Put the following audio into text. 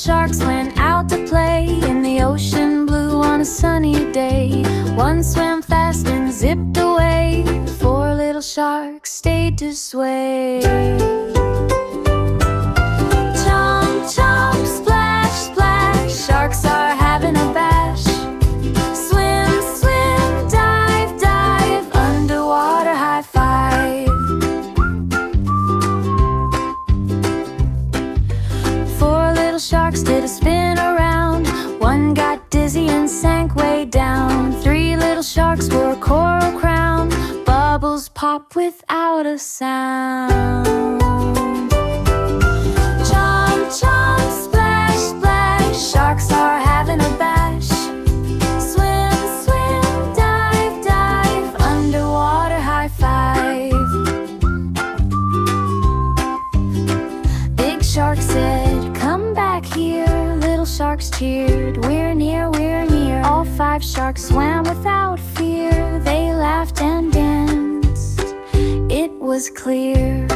sharks went out to play in the ocean blue on a sunny day. One swam fast and zipped away. Four little sharks stayed to sway. Chomp, chomp, splash, splash, sharks are having a bash. Swim, swim, dive, dive, underwater high five. Four little sharks did a spin around. One got dizzy and sank way down. Three little sharks wore a coral crown. Bubbles pop without a sound. Chomp, chomp, splash, splash, sharks are having a bash. Swim, swim, dive, dive, underwater high five. Big shark said, "Come back here." Little sharks cheered, "We're near, we're near." All five sharks swam without fear. They laughed and danced, it was clear.